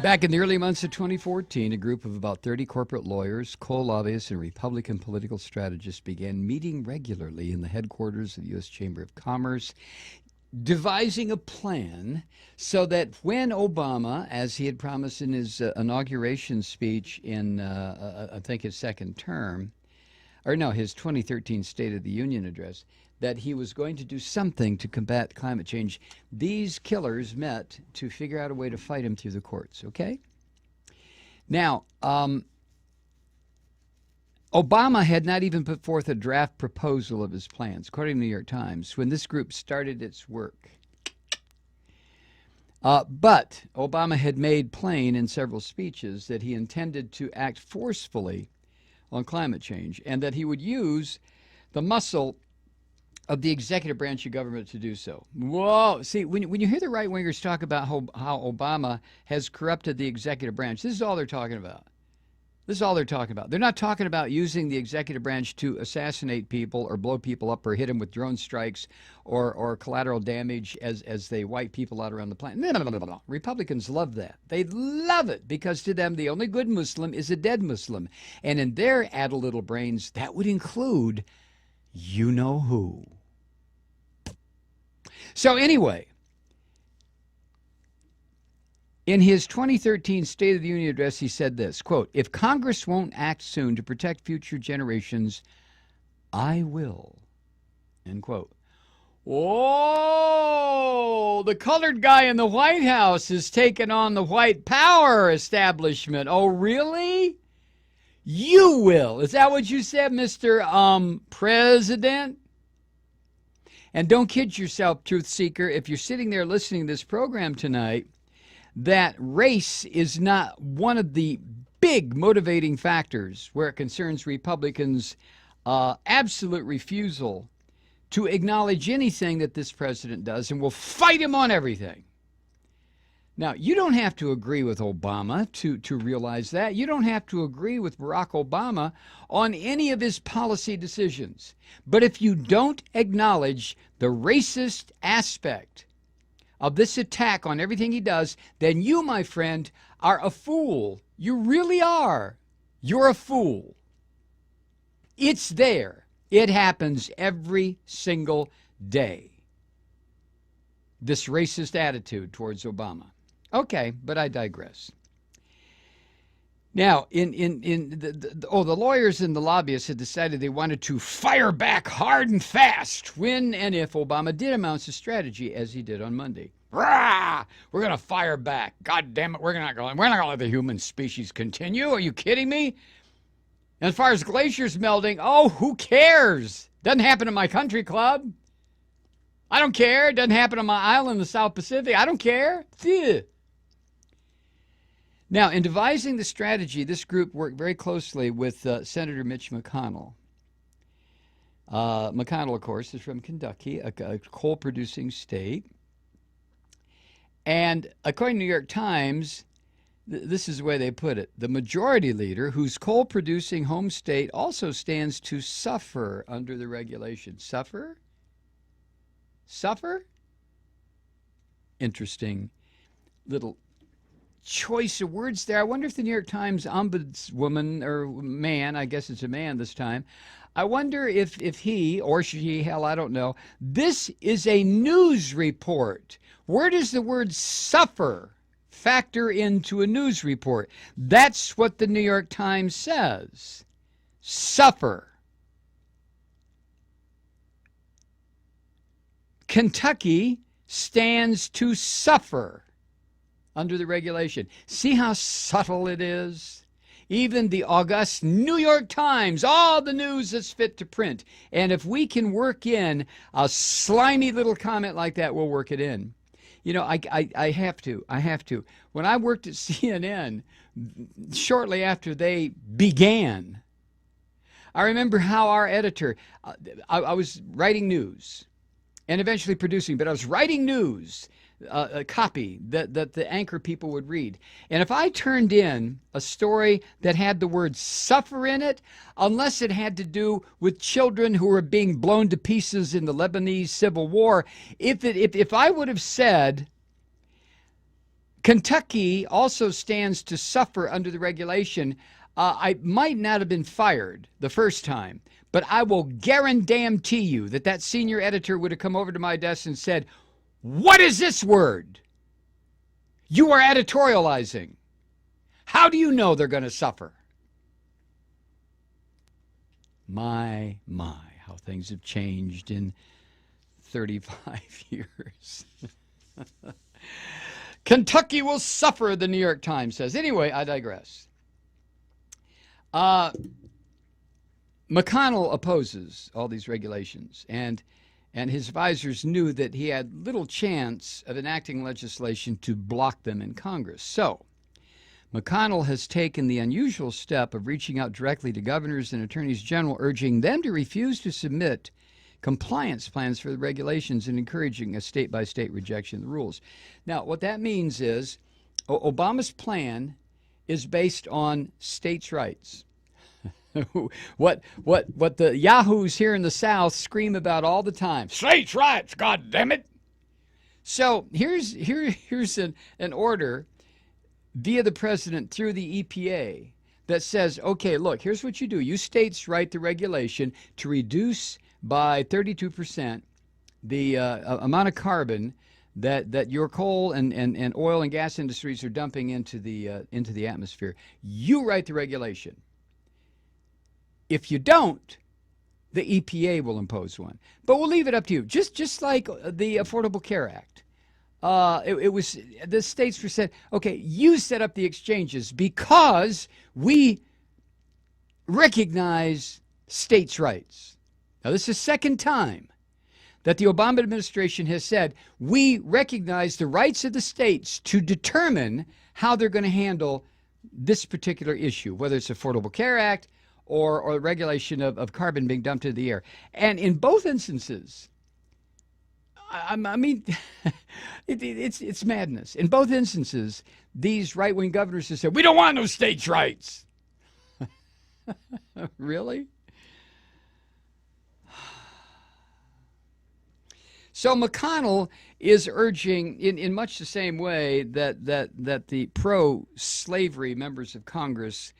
Back in the early months of 2014, a group of about 30 corporate lawyers, coal lobbyists, and Republican political strategists began meeting regularly in the headquarters of the U.S. Chamber of Commerce, devising a plan so that when Obama, as he had promised in his inauguration speech in, I think, his second term, or no, his 2013 State of the Union address, that he was going to do something to combat climate change, these killers met to figure out a way to fight him through the courts, okay? Now, Obama had not even put forth a draft proposal of his plans, according to the New York Times, when this group started its work. But Obama had made plain in several speeches that he intended to act forcefully on climate change and that he would use the muscle of the executive branch of government to do so. Whoa. See, when you hear the right-wingers talk about how Obama has corrupted the executive branch, this is all they're talking about. This is all they're talking about. They're not talking about using the executive branch to assassinate people or blow people up or hit them with drone strikes or collateral damage as they wipe people out around the planet. No. Republicans love that. They love it because to them the only good Muslim is a dead Muslim. And in their addle little brains, that would include you know who. So anyway, in his 2013 State of the Union address, he said this, quote, "If Congress won't act soon to protect future generations, I will," end quote. Oh, the colored guy in the White House is taking on the white power establishment. Oh, really? You will. Is that what you said, Mr. President? And don't kid yourself, truth seeker, if you're sitting there listening to this program tonight, that race is not one of the big motivating factors where it concerns Republicans' absolute refusal to acknowledge anything that this president does and will fight him on everything. Now, you don't have to agree with Obama to realize that. You don't have to agree with Barack Obama on any of his policy decisions. But if you don't acknowledge the racist aspect of this attack on everything he does, then you, my friend, are a fool. You really are. You're a fool. It's there. It happens every single day. This racist attitude towards Obama. Okay, but I digress. Now, the lawyers and the lobbyists had decided they wanted to fire back hard and fast when and if Obama did announce a strategy, as he did on Monday. Rah! We're going to fire back. God damn it, we're not going to let the human species continue. Are you kidding me? And as far as glaciers melting, oh, who cares? Doesn't happen in my country club. I don't care. It doesn't happen on my island in the South Pacific. I don't care. Phew. Now, in devising the strategy, this group worked very closely with Senator Mitch McConnell. McConnell, of course, is from Kentucky, a coal-producing state. And according to the New York Times, this is the way they put it. The majority leader, whose coal-producing home state also stands to suffer under the regulation. Suffer? Suffer? Interesting little choice of words there. I wonder if the New York Times ombudswoman, or man, I guess it's a man this time, I wonder if he or she, hell, I don't know. This is a news report. Where does the word suffer factor into a news report? That's what the New York Times says. Suffer. Kentucky stands to suffer under the regulation. See how subtle it is? Even the august New York Times, all the news that's fit to print. And if we can work in a slimy little comment like that, we'll work it in. You know, I have to. When I worked at CNN, shortly after they began, I remember how our editor, I was writing news and eventually producing, but I was writing news, a copy that the anchor people would read. And if I turned in a story that had the word suffer in it, unless it had to do with children who were being blown to pieces in the Lebanese civil war, if I would have said Kentucky also stands to suffer under the regulation. I might not have been fired the first time, but I will guarantee you that that senior editor would have come over to my desk and said, "What is this word? You are editorializing. How do you know they're going to suffer?" My, how things have changed in 35 years. Kentucky will suffer, the New York Times says. Anyway, I digress. McConnell opposes all these regulations, and his advisors knew that he had little chance of enacting legislation to block them in Congress. So McConnell has taken the unusual step of reaching out directly to governors and attorneys general, urging them to refuse to submit compliance plans for the regulations and encouraging a state-by-state rejection of the rules. Now, what that means is Obama's plan is based on states' rights. what the yahoos here in the South scream about all the time: states' rights, God damn it! So here's an order via the president through the EPA that says, okay, look, here's what you do. You states write the regulation to reduce by 32% the amount of carbon that your coal and oil and gas industries are dumping into the atmosphere. You write the regulation. If you don't, the EPA will impose one. But we'll leave it up to you. Just like the Affordable Care Act. It was the states were said, okay, you set up the exchanges because we recognize states' rights. Now, this is the second time that the Obama administration has said, we recognize the rights of the states to determine how they're going to handle this particular issue, whether it's Affordable Care Act or regulation of carbon being dumped into the air. And in both instances, I mean, it's madness. In both instances, these right-wing governors have said, we don't want no states' rights. Really? So McConnell is urging, in much the same way that the pro-slavery members of Congress,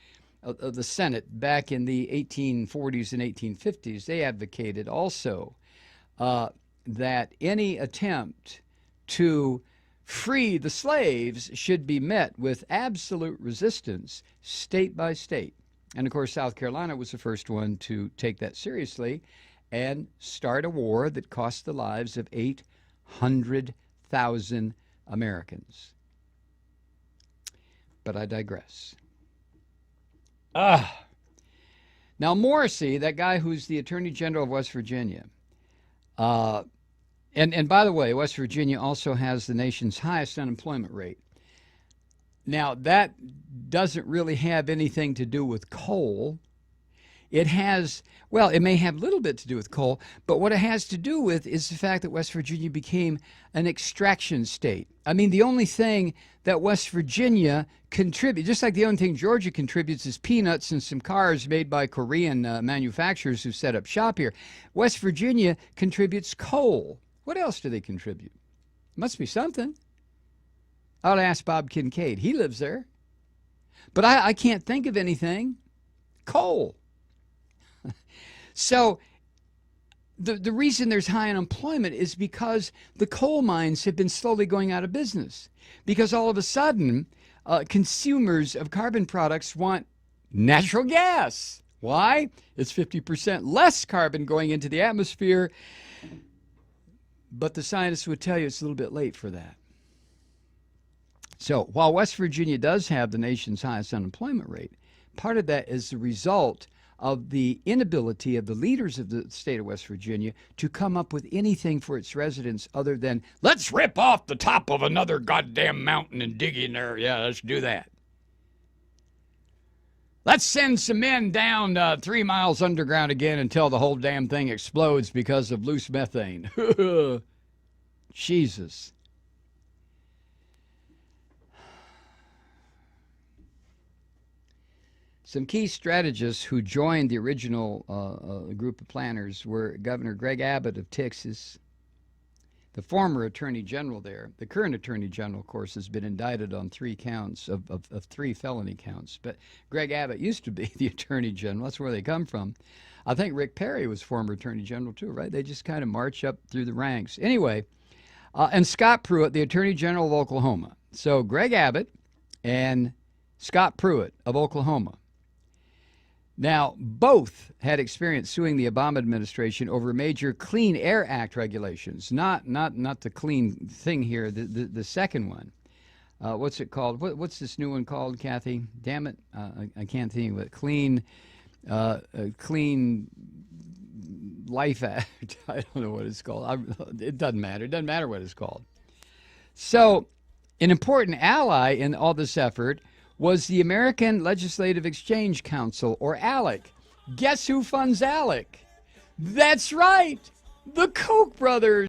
of the Senate, back in the 1840s and 1850s, they advocated also that any attempt to free the slaves should be met with absolute resistance, state by state. And of course, South Carolina was the first one to take that seriously and start a war that cost the lives of 800,000 Americans. But I digress. Now, Morrissey, that guy who's the Attorney General of West Virginia, and by the way, West Virginia also has the nation's highest unemployment rate. Now, that doesn't really have anything to do with coal. It has, well, it may have a little bit to do with coal, but what it has to do with is the fact that West Virginia became an extraction state. I mean, the only thing that West Virginia contributes, just like the only thing Georgia contributes is peanuts and some cars made by Korean manufacturers who set up shop here. West Virginia contributes coal. What else do they contribute? Must be something. I'll ask Bob Kincaid. He lives there. But I can't think of anything. Coal. So the reason there's high unemployment is because the coal mines have been slowly going out of business. Because all of a sudden, consumers of carbon products want natural gas. Why? It's 50% less carbon going into the atmosphere. But the scientists would tell you it's a little bit late for that. So while West Virginia does have the nation's highest unemployment rate, part of that is the result of the inability of the leaders of the state of West Virginia to come up with anything for its residents other than, let's rip off the top of another goddamn mountain and dig in there. Yeah, let's do that. Let's send some men down 3 miles underground again until the whole damn thing explodes because of loose methane. Jesus. Some key strategists who joined the original group of planners were Governor Greg Abbott of Texas, the former attorney general there. The current attorney general, of course, has been indicted on 3 counts of 3 felony counts. But Greg Abbott used to be the attorney general. That's where they come from. I think Rick Perry was former attorney general too, right? They just kind of march up through the ranks. Anyway, and Scott Pruitt, the attorney general of Oklahoma. So Greg Abbott and Scott Pruitt of Oklahoma. Now, both had experience suing the Obama administration over major Clean Air Act regulations. Not the clean thing here, the second one. What's it called? What's this new one called, Kathy? Damn it, I can't think of it. Clean Life Act. I don't know what it's called. It doesn't matter. It doesn't matter what it's called. So, an important ally in all this effort was the American Legislative Exchange Council, or ALEC. Guess who funds ALEC? That's right, the Koch brothers.